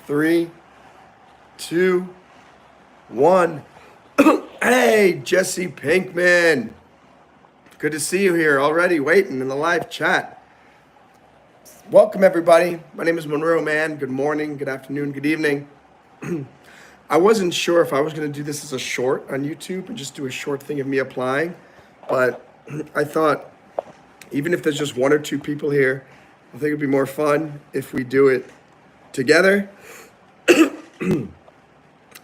3, 2, 1. Hey, Jesse Pinkman. Good to see you here already, waiting in the live chat. Welcome, everybody. My name is Monroe Mann. Good morning, good afternoon, good evening. I wasn't sure if I was going to do this as a short on YouTube and just do a short thing of me applying, but I thought even if there's just 1 or 2 people here, I think it'd be more fun if we do it together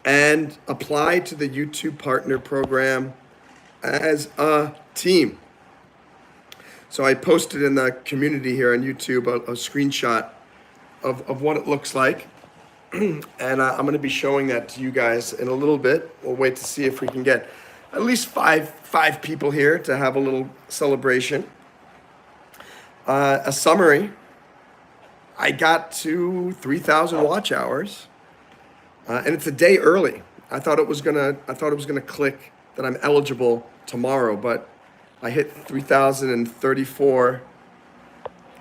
and apply to the YouTube Partner Program as a team. So I posted in the community here on YouTube a screenshot of what it looks like. And I'm going to be showing that to you guys in a little bit. We'll wait to see if we can get at least five people here to have a little celebration. A summary. I got to 3,000 watch hours. And it's a day early. I thought it was gonna click that I'm eligible tomorrow, but I hit 3,034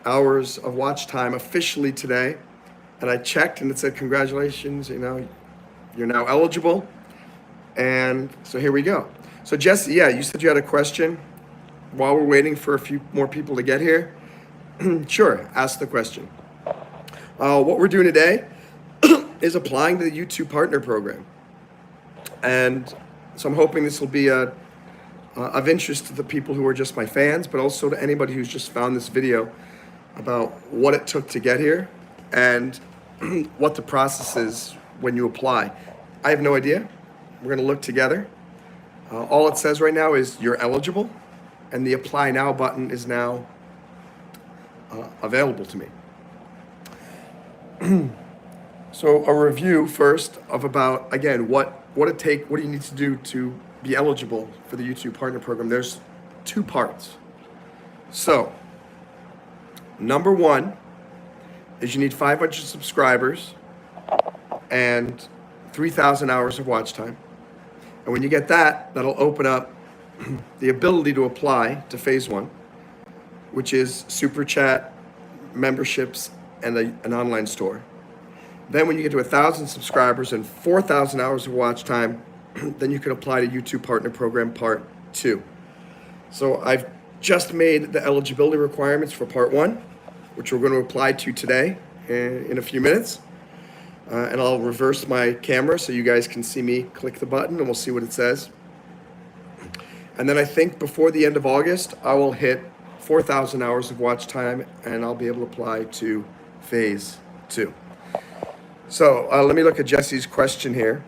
hours of watch time officially today. And I checked and it said, congratulations, you're now eligible. And so here we go. So Jesse, yeah, you said you had a question while we're waiting for a few more people to get here. Sure, ask the question. What we're doing today is applying to the YouTube Partner Program. And so I'm hoping this will be of interest to the people who are just my fans, but also to anybody who's just found this video about what it took to get here and what the process is when you apply. I have no idea. We're gonna look together. All it says right now is you're eligible, and the Apply Now button is now available to me. So a review first of about, again, what do you need to do to be eligible for the YouTube Partner Program. There's 2 parts. So, number 1 is you need 500 subscribers and 3,000 hours of watch time. And when you get that, that'll open up the ability to apply to phase 1, which is Super Chat, memberships, and an online store. Then when you get to 1,000 subscribers and 4,000 hours of watch time, then you can apply to YouTube Partner Program Part 2. So I've just made the eligibility requirements for Part 1, which we're going to apply to today in a few minutes. And I'll reverse my camera so you guys can see me click the button and we'll see what it says. And then I think before the end of August, I will hit 4,000 hours of watch time and I'll be able to apply to phase 2. So let me look at Jesse's question here.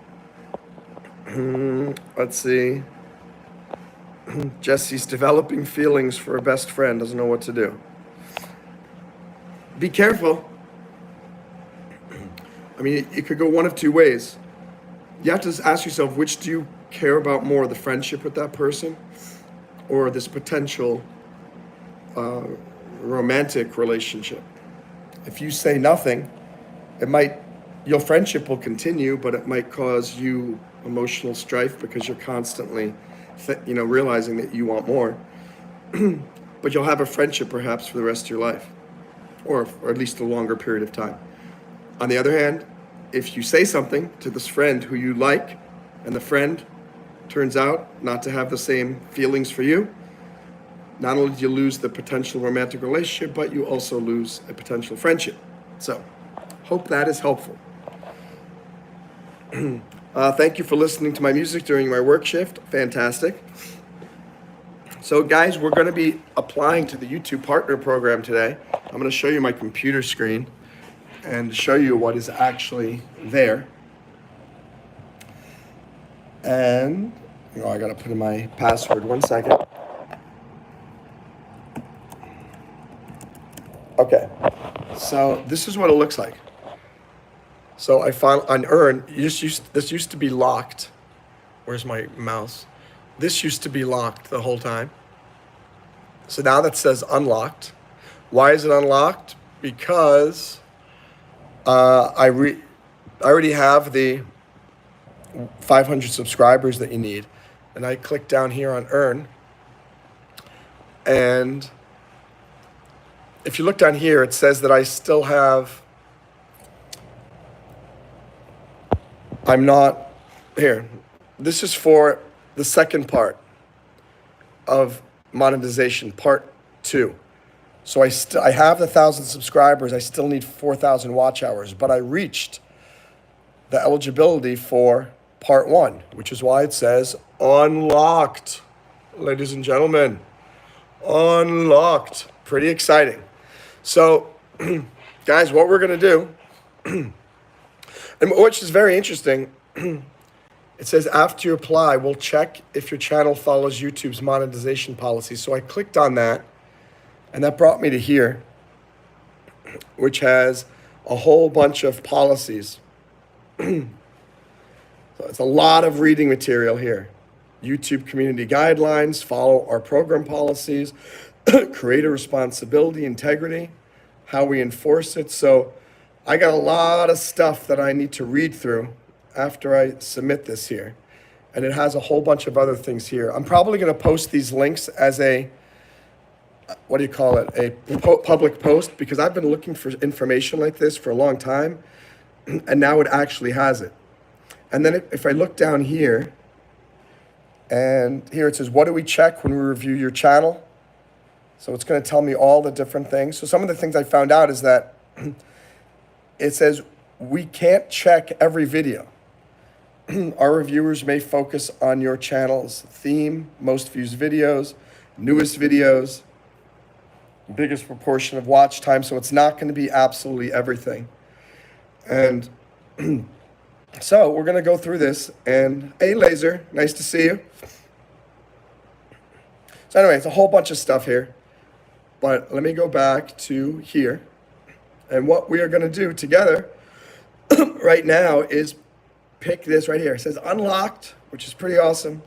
Let's see. Jesse's developing feelings for a best friend, doesn't know what to do. Be careful. I mean, it could go one of 2 ways. You have to ask yourself, which do you care about more, the friendship with that person or this potential romantic relationship? If you say nothing, your friendship will continue, but it might cause you emotional strife because you're constantly, realizing that you want more. But you'll have a friendship perhaps for the rest of your life, or at least a longer period of time. On the other hand, if you say something to this friend who you like, and the friend turns out not to have the same feelings for you, not only do you lose the potential romantic relationship, but you also lose a potential friendship. So, hope that is helpful. Thank you for listening to my music during my work shift. Fantastic. So guys, we're going to be applying to the YouTube Partner Program today. I'm going to show you my computer screen and show you what is actually there. And I got to put in my password. 1 second. Okay. So this is what it looks like. So I found on Earn, this used to be locked. Where's my mouse? This used to be locked the whole time. So now that says unlocked. Why is it unlocked? Because I already have the 500 subscribers that you need. And I click down here on Earn. And if you look down here, it says that I still have I'm not, here, this is for the second part of monetization, part 2. So I have the 1,000 subscribers, I still need 4,000 watch hours, but I reached the eligibility for part 1, which is why it says unlocked, ladies and gentlemen, unlocked. Pretty exciting. So, guys, what we're gonna do, and which is very interesting, it says after you apply, we'll check if your channel follows YouTube's monetization policy. So I clicked on that, and that brought me to here, which has a whole bunch of policies. So it's a lot of reading material here. YouTube community guidelines, follow our program policies, creator responsibility, integrity, how we enforce it. So I got a lot of stuff that I need to read through after I submit this here. And it has a whole bunch of other things here. I'm probably going to post these links as a, what do you call it, a public post, because I've been looking for information like this for a long time, and now it actually has it. And then if I look down here, and here it says, what do we check when we review your channel? So it's going to tell me all the different things. So some of the things I found out is that it says we can't check every video. Our reviewers may focus on your channel's theme, most views videos, newest videos, biggest proportion of watch time. So it's not going to be absolutely everything. And so we're going to go through this. And hey, Laser, nice to see you. So anyway, it's a whole bunch of stuff here. But let me go back to here. And what we are going to do together right now is pick this right here. It says unlocked, which is pretty awesome.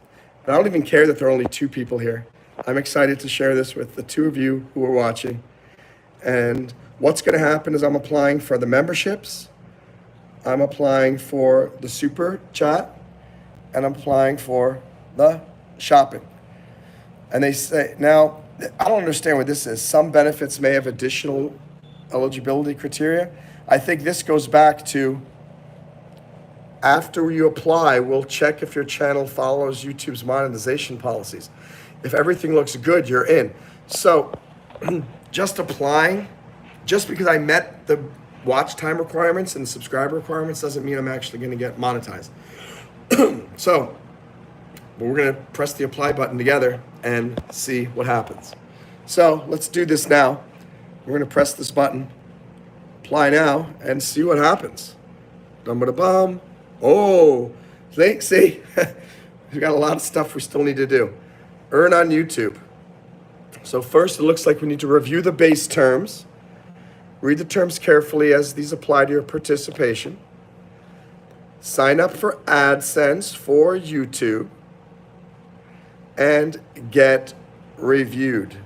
And I don't even care that there are only 2 people here. I'm excited to share this with the 2 of you who are watching. And what's going to happen is I'm applying for the memberships. I'm applying for the super chat. And I'm applying for the shopping. And they say, now, I don't understand what this is. Some benefits may have additional eligibility criteria. I think this goes back to after you apply, we'll check if your channel follows YouTube's monetization policies. If everything looks good, you're in. So just applying, just because I met the watch time requirements and the subscriber requirements doesn't mean I'm actually going to get monetized. So we're going to press the apply button together and see what happens. So let's do this now. We're going to press this button, apply now, and see what happens. Dum-ba-da-bum. Oh, see, we've got a lot of stuff we still need to do. Earn on YouTube. So first, it looks like we need to review the base terms. Read the terms carefully as these apply to your participation. Sign up for AdSense for YouTube. And get reviewed.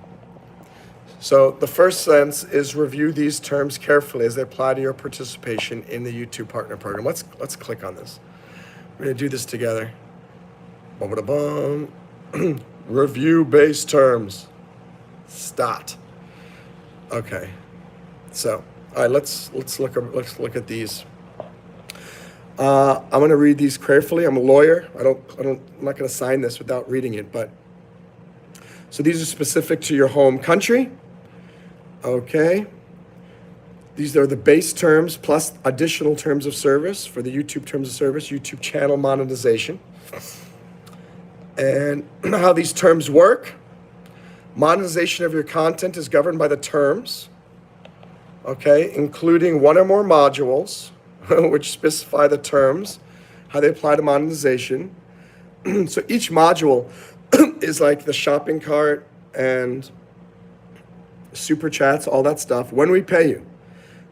So the first sentence is review these terms carefully as they apply to your participation in the YouTube Partner Program. Let's click on this. We're going to do this together. Bum-ba-da-bum. Review base terms. Start. Okay. So, all right, let's look at these. I'm going to read these carefully. I'm a lawyer. I'm not going to sign this without reading it. But so these are specific to your home country. Okay. These are the base terms plus additional terms of service for the YouTube terms of service, YouTube channel monetization. And how these terms work. Monetization of your content is governed by the terms, okay, including one or more modules, which specify the terms, how they apply to monetization. So each module is like the shopping cart and super chats, all that stuff. When we pay you,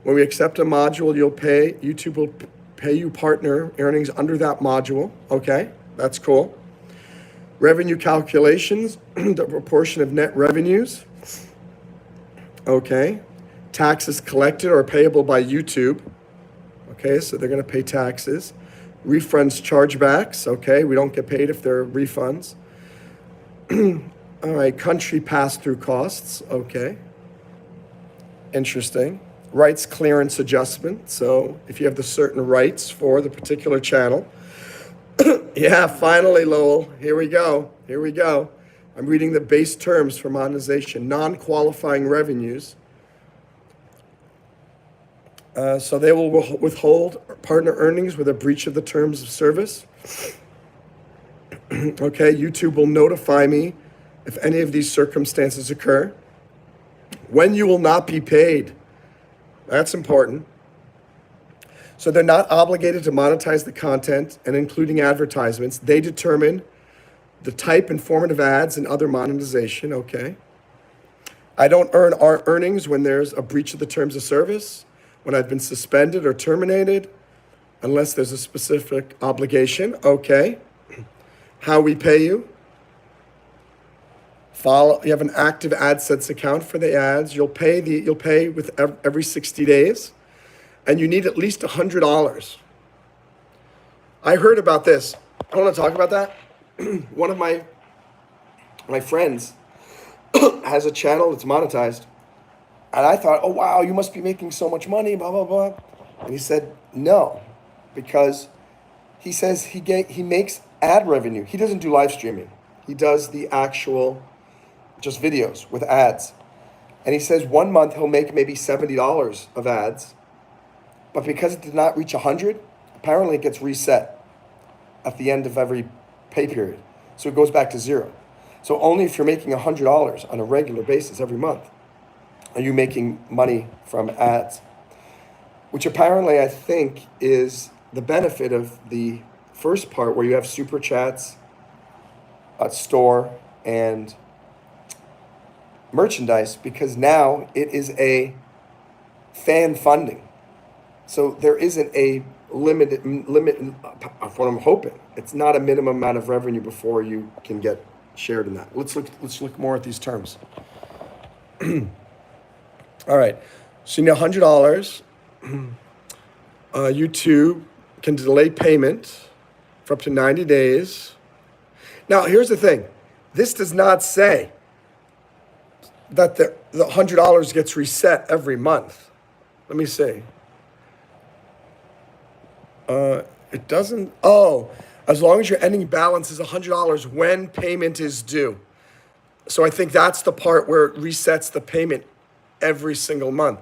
when we accept a module, YouTube will pay you partner earnings under that module. Okay, that's cool. Revenue calculations, the proportion of net revenues. Okay. Taxes collected or payable by YouTube. Okay, so they're going to pay taxes. Refunds, chargebacks. Okay, we don't get paid if they're refunds. All right, country pass-through costs. Okay. Interesting. rights clearance adjustment. So if you have the certain rights for the particular channel. Yeah, finally, Lowell. Here we go. Here we go. I'm reading the base terms for monetization. Non-qualifying revenues. So they will withhold partner earnings with a breach of the terms of service. Okay, YouTube will notify me if any of these circumstances occur. When you will not be paid. That's important. So they're not obligated to monetize the content and including advertisements. They determine the type and format of ads and other monetization, okay. I don't earn our earnings when there's a breach of the terms of service, when I've been suspended or terminated, unless there's a specific obligation, okay. How we pay you. You have an active AdSense account for the ads. You'll pay with every 60 days. And you need at least $100. I heard about this. I want to talk about that. One of my friends has a channel that's monetized. And I thought, oh, wow, you must be making so much money, blah, blah, blah. And he said, no, because he says he makes ad revenue. He doesn't do live streaming. He does the actual just videos with ads. And he says 1 month he'll make maybe $70 of ads. But because it did not reach 100, apparently it gets reset at the end of every pay period. So it goes back to zero. So only if you're making $100 on a regular basis every month are you making money from ads, which apparently I think is the benefit of the first part where you have super chats, store, and merchandise, because now it is a fan funding. So there isn't a limit of what I'm hoping. It's not a minimum amount of revenue before you can get shared in that. Let's look more at these terms. All right. So you need $100. YouTube can delay payment for up to 90 days. Now, here's the thing. This does not say that the $100 gets reset every month. Let me see. It doesn't, as long as your ending balance is $100 when payment is due. So I think that's the part where it resets the payment every single month,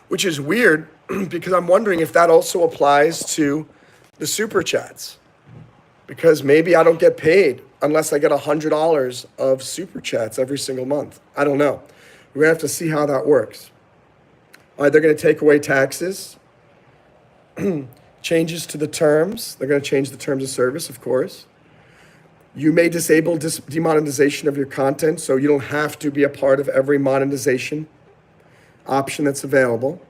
which is weird because I'm wondering if that also applies to the super chats, because maybe I don't get paid unless I get $100 of super chats every single month. I don't know. We're gonna have to see how that works. All right, they're gonna take away taxes. Changes to the terms. They're going to change the terms of service, of course. You may disable demonetization of your content, so you don't have to be a part of every monetization option that's available.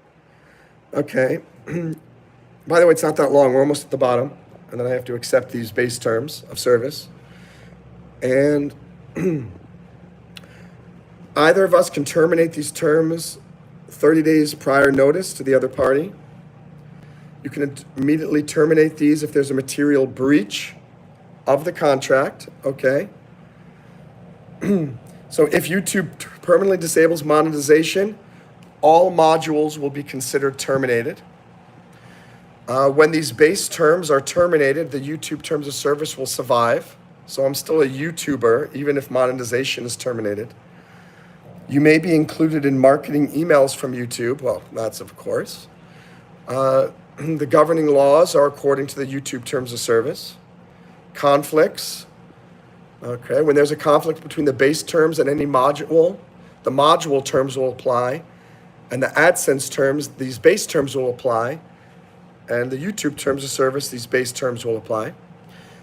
Okay. By the way, it's not that long. We're almost at the bottom. And then I have to accept these base terms of service. And either of us can terminate these terms 30 days prior notice to the other party. You can immediately terminate these if there's a material breach of the contract, okay? So if YouTube permanently disables monetization, all modules will be considered terminated. When these base terms are terminated, the YouTube terms of service will survive. So I'm still a YouTuber, even if monetization is terminated. You may be included in marketing emails from YouTube. Well, that's of course. The governing laws are according to the YouTube terms of service. Conflicts, okay, when there's a conflict between the base terms and any module, the module terms will apply, and the AdSense terms, these base terms will apply, and the YouTube terms of service, these base terms will apply.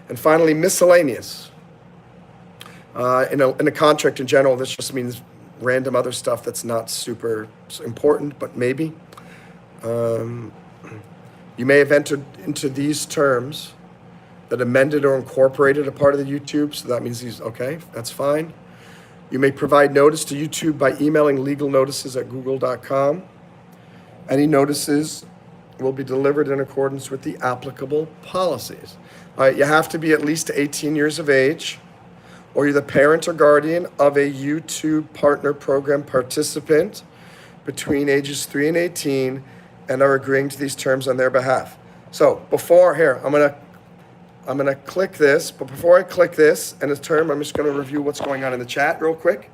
And finally, miscellaneous. In a contract in general, this just means random other stuff that's not super important, but maybe. You may have entered into these terms that amended or incorporated a part of the YouTube, so that means okay, that's fine. You may provide notice to YouTube by emailing legal notices at google.com. Any notices will be delivered in accordance with the applicable policies. All right, you have to be at least 18 years of age, or you're the parent or guardian of a YouTube Partner Program participant. between ages 3 and 18 and are agreeing to these terms on their behalf. So before here, I'm gonna click this, but before I click this and a term, I'm just gonna review what's going on in the chat real quick.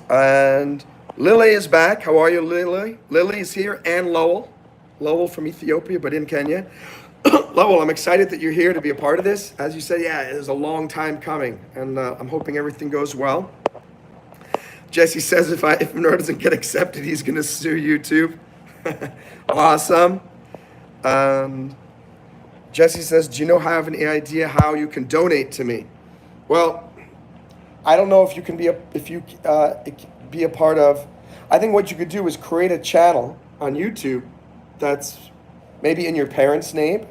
And Lily is back. How are you, Lily? Lily is here, and Lowell. Lowell from Ethiopia, but in Kenya. Lowell, I'm excited that you're here to be a part of this. As you said, yeah, it is a long time coming, and I'm hoping everything goes well. Jesse says if Monroe doesn't get accepted, he's gonna sue YouTube. Awesome. Jesse says, do you have any idea how you can donate to me? Well, I don't know if you can be a part of. I think what you could do is create a channel on YouTube that's maybe in your parents' name,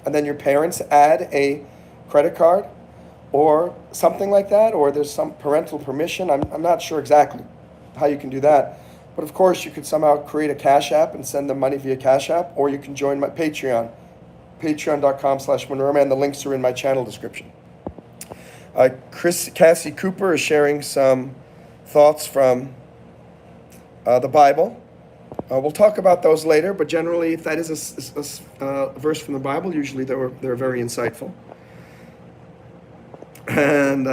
and then your parents add a credit card or something like that, or there's some parental permission. I'm not sure exactly how you can do that. But of course, you could somehow create a Cash App and send them money via Cash App, or you can join my Patreon, patreon.com/Monroe Mann. The links are in my channel description. Cassie Cooper is sharing some thoughts from the Bible. We'll talk about those later, but generally, if that is a verse from the Bible, usually they're very insightful. And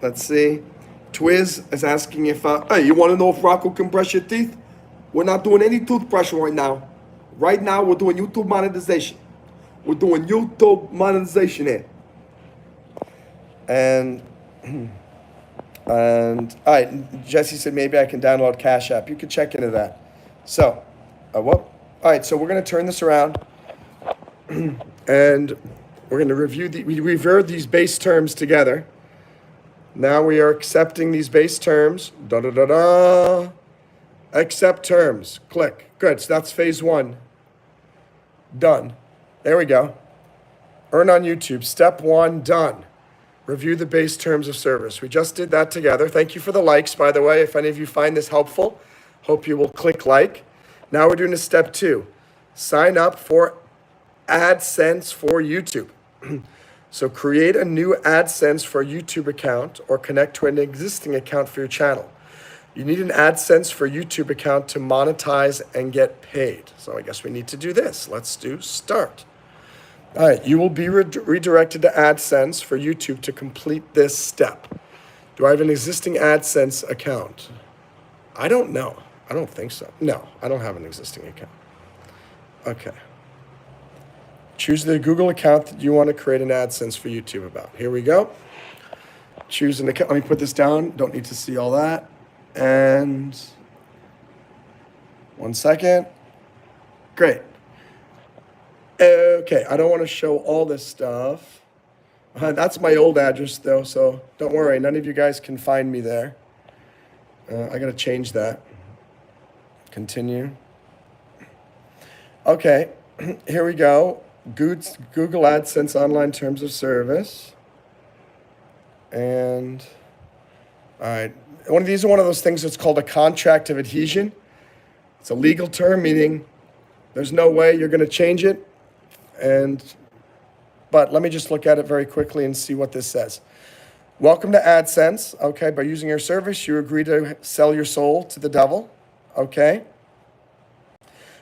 let's see. Twiz is asking if, hey, you want to know if Rocco can brush your teeth? We're not doing any toothbrush right now. Right now, we're doing YouTube monetization. We're doing YouTube monetization here. And all right, Jesse said maybe I can download Cash App. You could check into that. So, all right, so we're going to turn this around. And we're going to review we reviewed these base terms together. Now we are accepting these base terms. Accept terms. Click. Good. So that's phase 1. Done. There we go. Earn on YouTube. Step 1, done. Review the base terms of service. We just did that together. Thank you for the likes, by the way. If any of you find this helpful, hope you will click like. Now we're doing a step 2. Sign up for AdSense for YouTube. So create a new AdSense for YouTube account or connect to an existing account for your channel. You need an AdSense for YouTube account to monetize and get paid. So I guess we need to do this. Let's do start. All right, you will be redirected to AdSense for YouTube to complete this step. Do I have an existing AdSense account? I don't know. I don't think so. No, I don't have an existing account. Okay. Choose the Google account that you want to create an AdSense for YouTube about. Here we go. Choose an account. Let me put this down. Don't need to see all that. And 1 second. Great. Okay, I don't want to show all this stuff. That's my old address, though, so don't worry. None of you guys can find me there. I got to change that. Continue. Okay, here we go. Google AdSense online terms of service. And, all right. These are one of those things that's called a contract of adhesion. It's a legal term, meaning there's no way you're going to change it. But let me just look at it very quickly and see what this says. Welcome to AdSense. Okay, by using your service, you agree to sell your soul to the devil. Okay.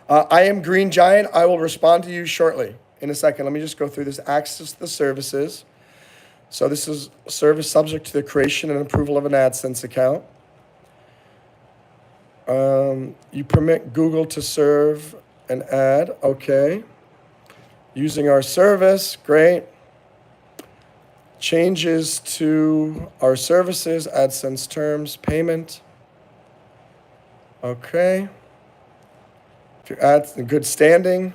I am Green Giant. I will respond to you shortly. In a second, let me just go through this. Access to the services. So this is service subject to the creation and approval of an AdSense account. You permit Google to serve an ad. Okay. Using our service. Great. Changes to our services, AdSense terms, payment. Okay. If your ad's in good standing.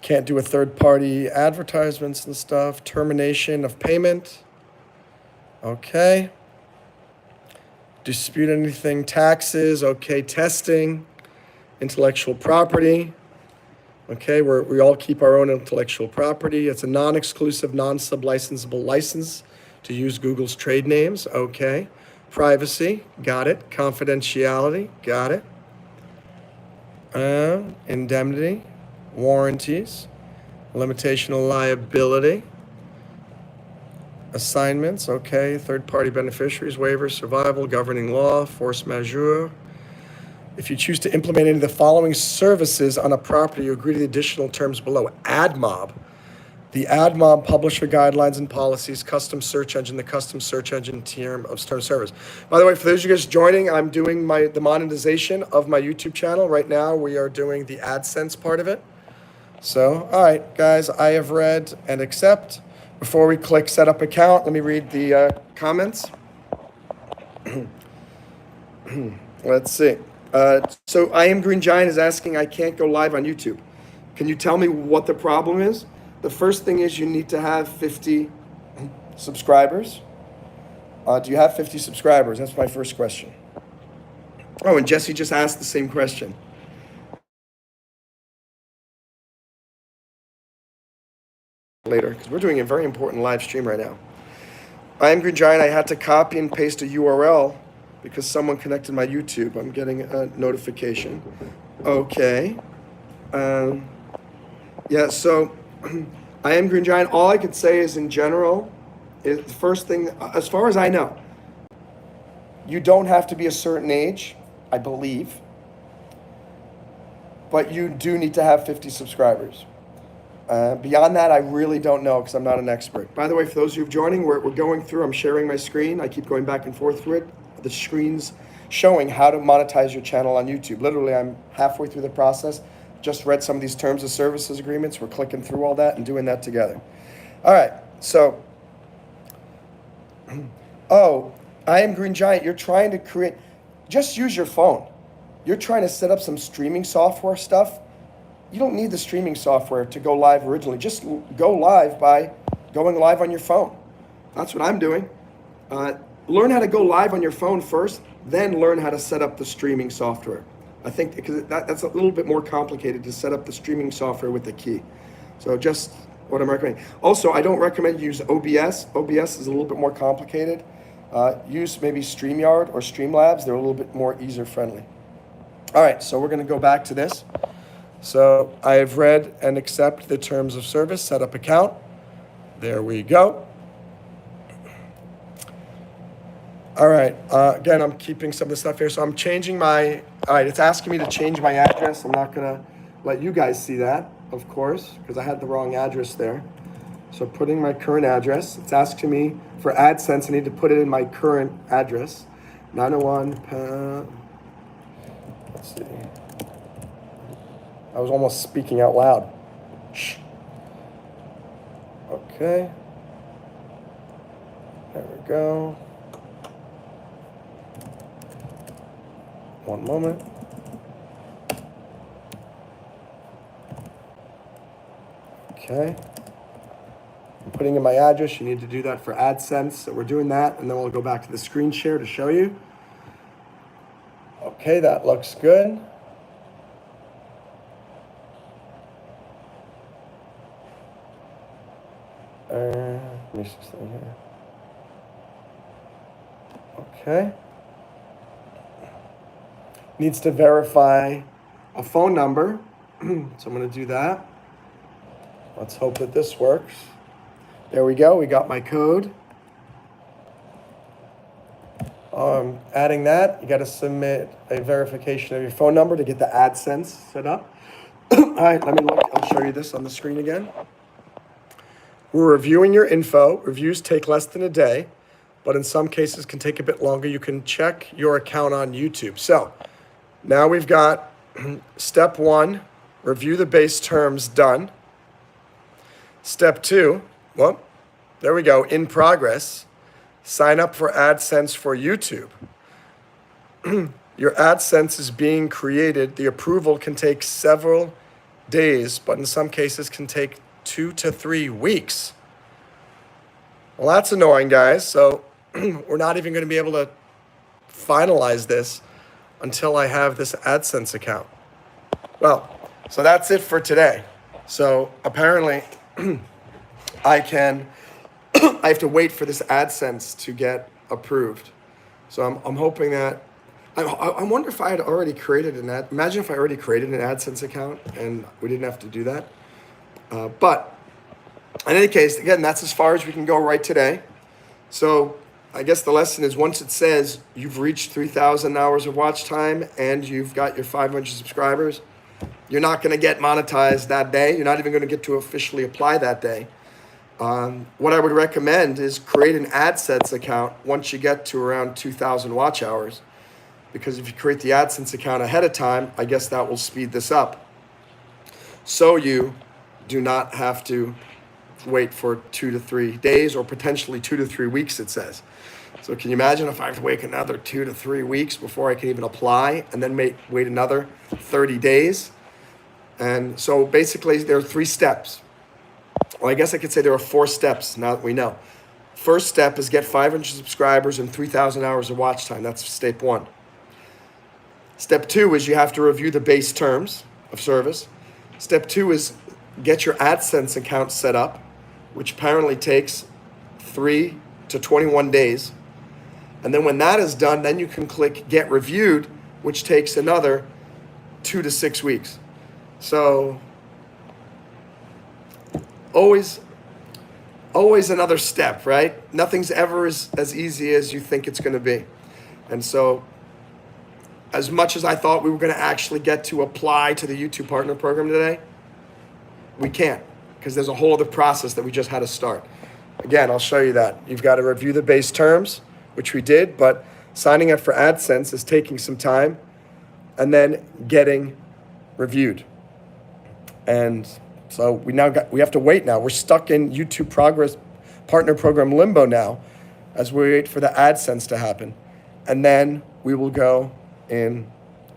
Can't do a third-party advertisements and stuff. Termination of payment. Okay. Dispute anything. Taxes. Okay. Testing. Intellectual property. Okay. We all keep our own intellectual property. It's a non-exclusive, non-sublicensable license to use Google's trade names. Okay. Privacy. Got it. Confidentiality. Got it. Indemnity. Warranties, limitation of liability, Assignments, okay. Third-party beneficiaries, waivers, survival, governing law, force majeure. If you choose to implement any of the following services on a property, you agree to the additional terms below. AdMob. The AdMob publisher guidelines and policies, custom search engine, the custom search engine term of service. By the way, for those of you guys joining, I'm doing the monetization of my YouTube channel. Right now, we are doing the AdSense part of it. So, all right, guys, I have read and accept. Before we click set up account, let me read the comments. Let's see. So I Am Green Giant is asking, I can't go live on YouTube. Can you tell me what the problem is? The first thing is you need to have 50 subscribers. Do you have 50 subscribers? That's my first question. Oh, and Jesse just asked the same question. Later, because we're doing a very important live stream right now. I Am Green Giant, I had to copy and paste a URL because someone connected my YouTube. I'm getting a notification. Okay. Yeah, so I Am Green Giant, all I could say is in general, is the first thing, as far as I know, you don't have to be a certain age, I believe, but you do need to have 50 subscribers. Beyond that, I really don't know because I'm not an expert. By the way, for those of you joining, we're going through, I'm sharing my screen. I keep going back and forth through it. The screen's showing how to monetize your channel on YouTube. Literally, I'm halfway through the process. Just read some of these terms of services agreements. We're clicking through all that and doing that together. All right, so, oh, I Am Green Giant, you're trying to create, just use your phone. You're trying to set up some streaming software stuff. You don't need the streaming software to go live originally. Just go live by going live on your phone. That's what I'm doing. Learn how to go live on your phone first, then learn how to set up the streaming software. I think because that's a little bit more complicated to set up the streaming software with the key. So just what I'm recommending. Also, I don't recommend use OBS. OBS is a little bit more complicated. Use maybe StreamYard or Streamlabs. They're a little bit more user friendly. All right, so we're going to go back to this. So I have read and accept the terms of service, set up account. There we go. All right, again, I'm keeping some of the stuff here. So I'm changing all right, it's asking me to change my address. I'm not gonna let you guys see that, of course, because I had the wrong address there. So putting my current address, it's asking me for AdSense, I need to put it in my current address. 901, let's see. I was almost speaking out loud. Shh. Okay. There we go. One moment. Okay. I'm putting in my address. You need to do that for AdSense. So we're doing that, and then we'll go back to the screen share to show you. Okay, that looks good. Let me see something here. Okay. Needs to verify a phone number. So I'm going to do that. Let's hope that this works. There we go. We got my code. Adding that, you got to submit a verification of your phone number to get the AdSense set up. All right, let me look. I'll show you this on the screen again. We're reviewing your info. Reviews take less than a day, but in some cases can take a bit longer. You can check your account on YouTube. So now we've got step 1, review the base terms, done. Step 2, well, there we go, in progress. Sign up for AdSense for YouTube. Your AdSense is being created. The approval can take several days, but in some cases can take 2 to 3 weeks. Well, that's annoying, guys. So we're not even going to be able to finalize this until I have this AdSense account. Well, so that's it for today. So apparently I have to wait for this AdSense to get approved. So I'm hoping that, I wonder if I had already created imagine if I already created an AdSense account and we didn't have to do that. But in any case, again, that's as far as we can go right today. So I guess the lesson is once it says you've reached 3,000 hours of watch time and you've got your 500 subscribers, you're not going to get monetized that day. You're not even going to get to officially apply that day. What I would recommend is create an AdSense account once you get to around 2,000 watch hours, because if you create the AdSense account ahead of time, I guess that will speed this up. So you do not have to wait for 2 to 3 days or potentially 2 to 3 weeks, it says. So can you imagine if I have to wait another 2 to 3 weeks before I can even apply and then wait another 30 days? And so basically there are 3 steps. Well, I guess I could say there are 4 steps now that we know. First step is get 500 subscribers and 3,000 hours of watch time. That's step 1. Step 2 is you have to review the base terms of service. Step 2 is get your AdSense account set up, which apparently takes 3 to 21 days. And then when that is done, then you can click get reviewed, which takes another 2 to 6 weeks. So always another step, right? Nothing's ever as easy as you think it's going to be. And so as much as I thought we were going to actually get to apply to the YouTube Partner Program today, we can't, because there's a whole other process that we just had to start. Again, I'll show you that. You've got to review the base terms, which we did, but signing up for AdSense is taking some time and then getting reviewed. And so we have to wait now. We're stuck in YouTube Partner Program limbo now as we wait for the AdSense to happen. And then we will go in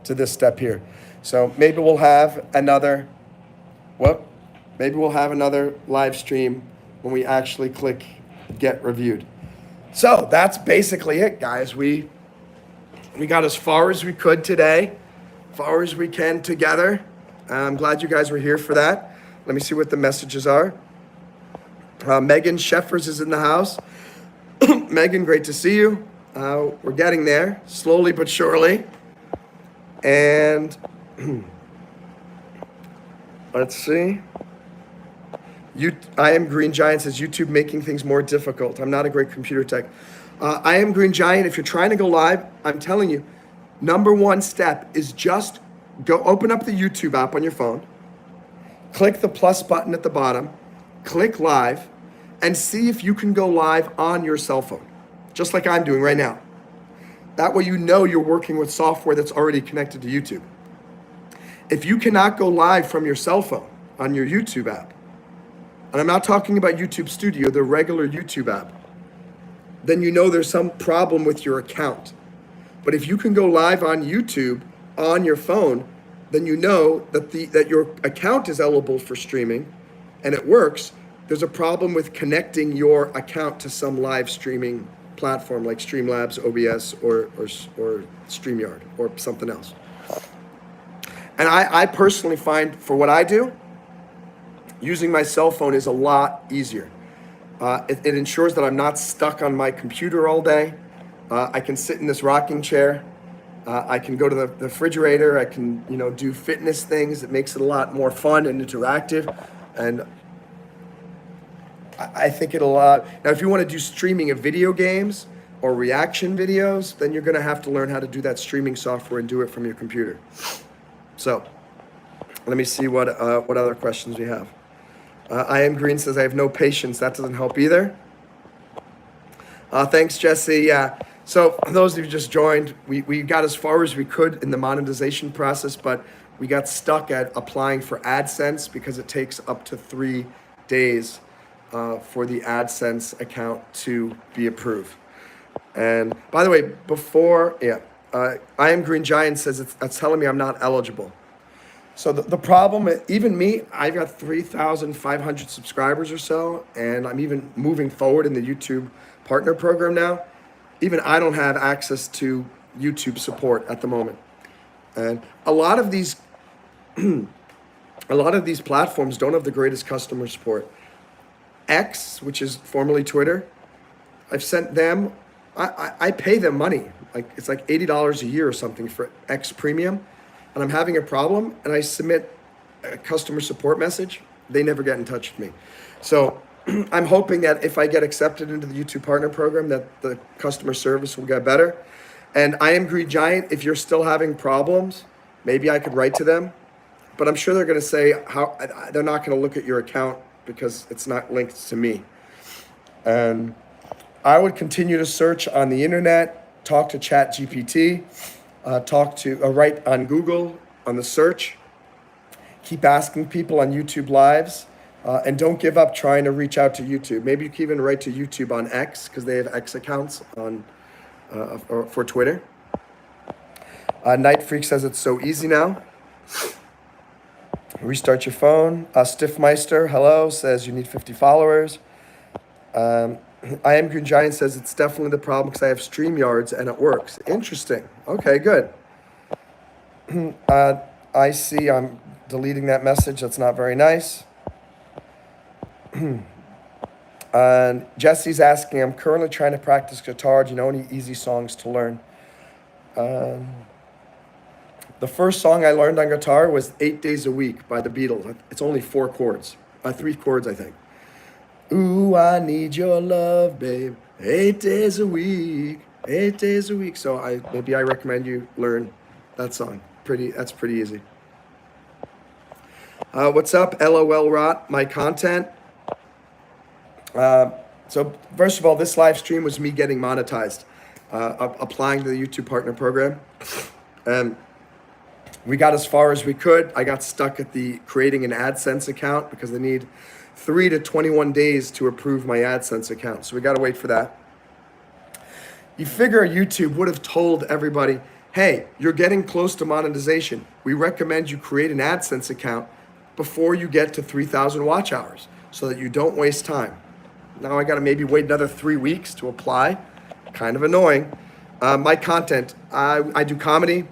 to this step here. So maybe we'll have another live stream when we actually click get reviewed. So that's basically it, guys. We got as far as we could today, far as we can together. I'm glad you guys were here for that. Let me see what the messages are. Megan Sheffers is in the house. Megan, great to see you. We're getting there, slowly but surely. And let's see. I Am Green Giant says, YouTube making things more difficult. I'm not a great computer tech. I Am Green Giant, if you're trying to go live, I'm telling you, number 1 step is just go open up the YouTube app on your phone, click the plus button at the bottom, click live, and see if you can go live on your cell phone, just like I'm doing right now. That way you know you're working with software that's already connected to YouTube. If you cannot go live from your cell phone on your YouTube app, and I'm not talking about YouTube Studio, the regular YouTube app, then you know there's some problem with your account. But if you can go live on YouTube on your phone, then you know that your account is eligible for streaming and it works. There's a problem with connecting your account to some live streaming platform like Streamlabs, OBS, or StreamYard, or something else. And I personally find, for what I do, using my cell phone is a lot easier. It ensures that I'm not stuck on my computer all day. I can sit in this rocking chair. I can go to the refrigerator. I can, do fitness things. It makes it a lot more fun and interactive. And I think it'll, now if you want to do streaming of video games or reaction videos, then you're going to have to learn how to do that streaming software and do it from your computer. So let me see what other questions we have. I Am Green says, I have no patience. That doesn't help either. Thanks, Jesse. Yeah. So for those of you who just joined, we got as far as we could in the monetization process, but we got stuck at applying for AdSense because it takes up to 3 days for the AdSense account to be approved. And by the way, I Am Green Giant says it's telling me I'm not eligible. So the problem, even me, I've got 3,500 subscribers or so, and I'm even moving forward in the YouTube Partner Program now. Even I don't have access to YouTube support at the moment. And a lot of these platforms don't have the greatest customer support. X, which is formerly Twitter, I've sent them, I pay them money. It's like $80 a year or something for X Premium. And I'm having a problem and I submit a customer support message, they never get in touch with me. So I'm hoping that if I get accepted into the YouTube Partner Program, that the customer service will get better. And I Am Green Giant, if you're still having problems, maybe I could write to them. But I'm sure they're going to say they're not going to look at your account because it's not linked to me. And I would continue to search on the internet, talk to ChatGPT, write on Google on the search, keep asking people on YouTube Lives, and don't give up trying to reach out to YouTube. Maybe you can even write to YouTube on X because they have X accounts on for Twitter. Night Freak says it's so easy now. Restart your phone. Stiffmeister, hello, says you need 50 followers. I Am Green Giant says it's definitely the problem because I have StreamYards and it works. Interesting. Okay, good. I see I'm deleting that message. That's not very nice. And Jesse's asking, I'm currently trying to practice guitar. Do you know any easy songs to learn? The first song I learned on guitar was 8 Days a Week by the Beatles. It's only 4 chords, 3 chords, I think. Ooh, I need your love, babe. 8 days a week, 8 days a week. So maybe I recommend you learn that song. That's pretty easy. What's up, LOL Rot? My content. So first of all, this live stream was me getting monetized, applying to the YouTube Partner Program. And we got as far as we could. I got stuck at the creating an AdSense account because they need 3 to 21 days to approve my AdSense account. So we got to wait for that. You figure YouTube would have told everybody, hey, you're getting close to monetization. We recommend you create an AdSense account before you get to 3,000 watch hours so that you don't waste time. Now I got to maybe wait another 3 weeks to apply. Kind of annoying. My content, I do comedy,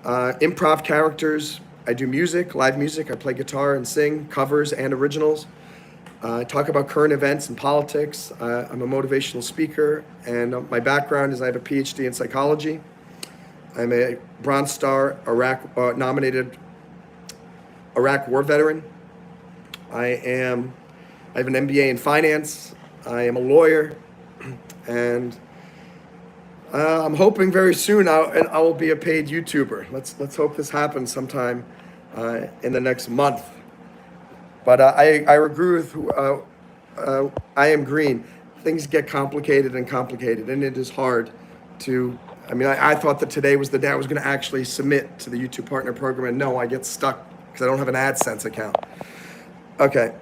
improv characters. I do music, live music. I play guitar and sing, covers and originals. I talk about current events and politics. I'm a motivational speaker, and my background is I have a PhD in psychology. I'm a Bronze Star nominated Iraq war veteran. I have an MBA in finance. I am a lawyer, and I'm hoping very soon I will be a paid YouTuber. Let's hope this happens sometime in the next month. But I agree with I Am Green. Things get complicated, and it is hard to. I mean, I thought that today was the day I was going to actually submit to the YouTube Partner Program, and no, I get stuck because I don't have an AdSense account. Okay.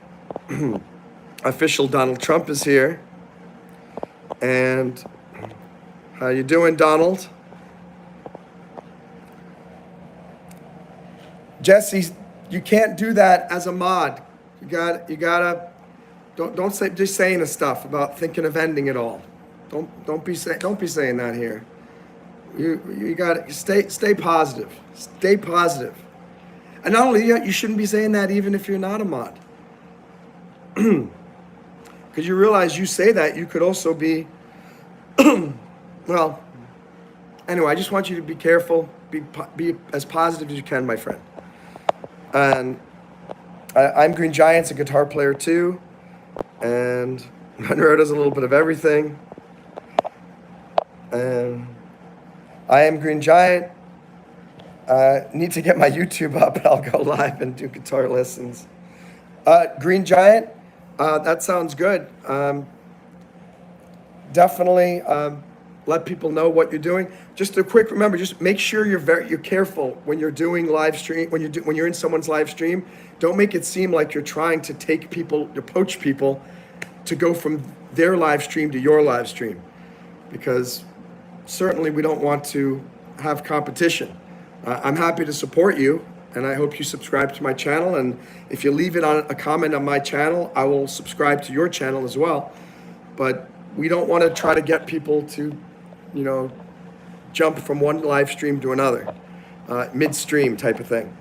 Official Donald Trump is here. And how you doing, Donald? Jesse, you can't do that as a mod. You gotta don't say just saying the stuff about thinking of ending it all. Don't be saying that here. You gotta stay positive. Stay positive. And not only that, you shouldn't be saying that even if you're not a mod. Because you realize you say that, you could also be, well, anyway, I just want you to be careful, be as positive as you can, my friend. And I'm Green Giant's a guitar player too, and Monroe does a little bit of everything. And I Am Green Giant. Need to get my YouTube up, and I'll go live and do guitar lessons. Green Giant, that sounds good. Definitely let people know what you're doing. Just a quick remember, just make sure you're careful when you're doing live stream, when you're in someone's live stream. Don't make it seem like you're trying to poach people to go from their live stream to your live stream, because certainly we don't want to have competition. I'm happy to support you, and I hope you subscribe to my channel. And if you leave it on a comment on my channel, I will subscribe to your channel as well. But we don't want to try to get people to, jump from one live stream to another, midstream type of thing.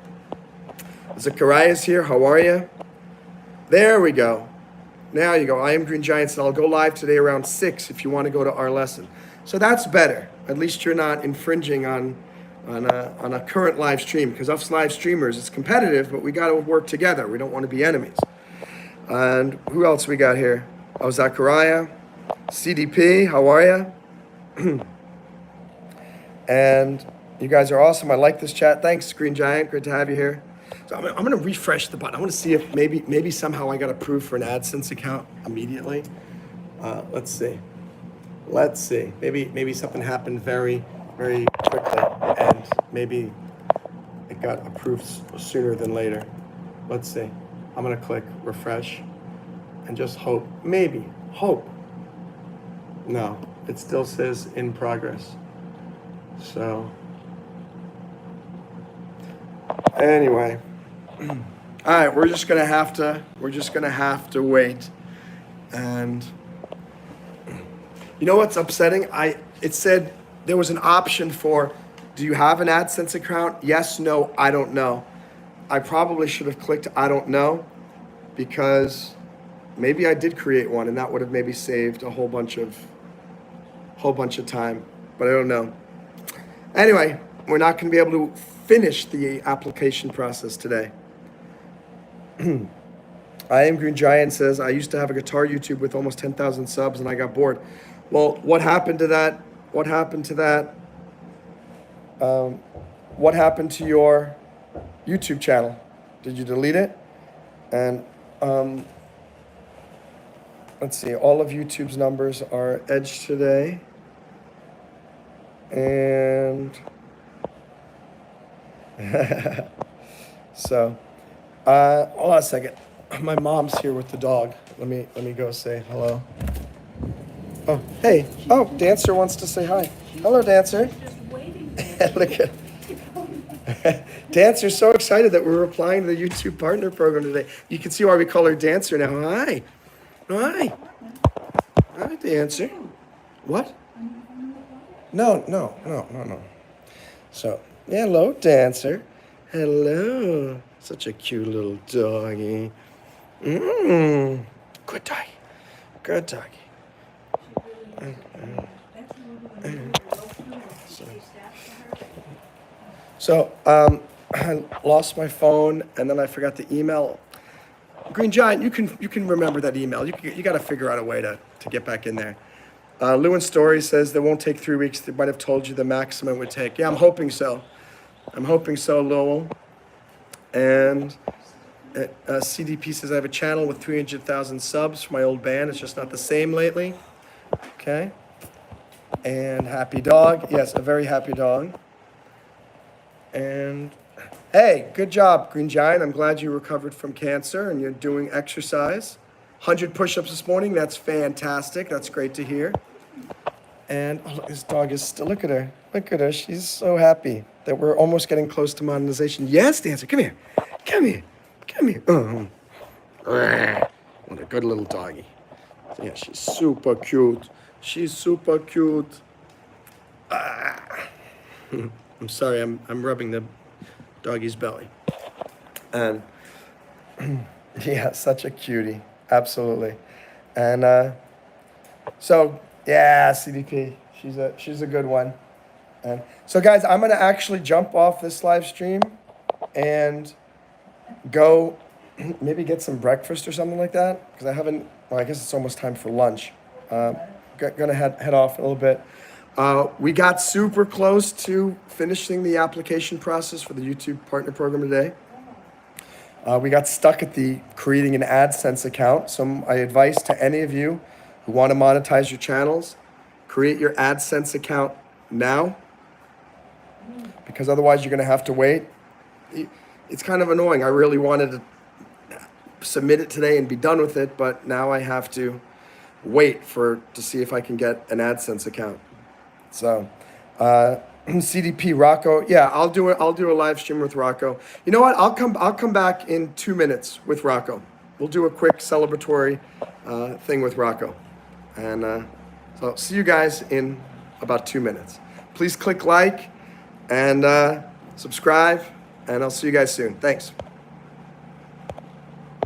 Zachariah's here. How are you? There we go. Now you go. I Am Green Giants, and I'll go live today around 6 if you want to go to our lesson. So that's better. At least you're not infringing on a current live stream, because us live streamers, it's competitive, but we got to work together. We don't want to be enemies. And who else we got here? Oh, Zachariah, CDP, how are you? And you guys are awesome. I like this chat. Thanks, Green Giant. Great to have you here. So I'm gonna refresh the button. I want to see if maybe somehow I got approved for an AdSense account immediately. Let's see. Maybe something happened very, very quickly, and maybe it got approved sooner than later. Let's see. I'm gonna click refresh and just hope. Maybe hope. No, it still says in progress. So anyway, all right, we're just gonna have to wait. And you know what's upsetting? It said there was an option for, do you have an AdSense account? Yes, no, I don't know. I probably should have clicked I don't know, because maybe I did create one and that would have maybe saved a whole bunch of time, but I don't know. Anyway, we're not going to be able to finish the application process today. I Am Green Giant says, I used to have a guitar YouTube with almost 10,000 subs and I got bored. Well, what happened to that? What happened to that? What happened to your YouTube channel? Did you delete it? And let's see, all of YouTube's numbers are edged today. And so, hold on a second. My mom's here with the dog. Let me go say hello. Oh, hey. Oh, Dancer wants to say hi. Hello, Dancer. Look at Dancer's so excited that we're applying to the YouTube partner program today. You can see why we call her Dancer now. Hi. Hi. Hi, Dancer. What? No. So, hello, Dancer. Hello. Such a cute little doggy. Good doggy. Good doggy. So, I lost my phone and then I forgot the email. Green Giant, you can remember that email. You got to figure out a way to get back in there. Lewin Story says they won't take 3 weeks. They might have told you the maximum it would take. Yeah, I'm hoping so. Lowell. And CDP says I have a channel with 300,000 subs for my old band. It's just not the same lately. Okay. And happy dog. Yes, a very happy dog. And hey, good job, Green Giant. I'm glad you recovered from cancer and you're doing exercise. 100 push-ups this morning. That's fantastic. That's great to hear. And oh, look, this dog is still, look at her. Look at her. She's so happy that we're almost getting close to monetization. Yes, Dancer, come here. Come here. Come here. What a good little doggy. Yeah, she's super cute. She's super cute. I'm sorry, I'm rubbing the doggy's belly. And yeah, such a cutie. Absolutely. And so yeah, CDP, she's a good one. And so guys, I'm gonna actually jump off this live stream and go maybe get some breakfast or something like that, because I guess it's almost time for lunch. Gonna head off in a little bit. We got super close to finishing the application process for the YouTube partner program today. We got stuck at the creating an AdSense account. So my advice to any of you who want to monetize your channels, create your AdSense account now, because otherwise you're going to have to wait. It's kind of annoying. I really wanted to submit it today and be done with it, but now I have to wait to see if I can get an AdSense account. So, CDP Rocco, yeah, I'll do a live stream with Rocco. You know what? I'll come back in 2 minutes with Rocco. We'll do a quick celebratory thing with Rocco, and so see you guys in about 2 minutes. Please click like and subscribe, and I'll see you guys soon. Thanks.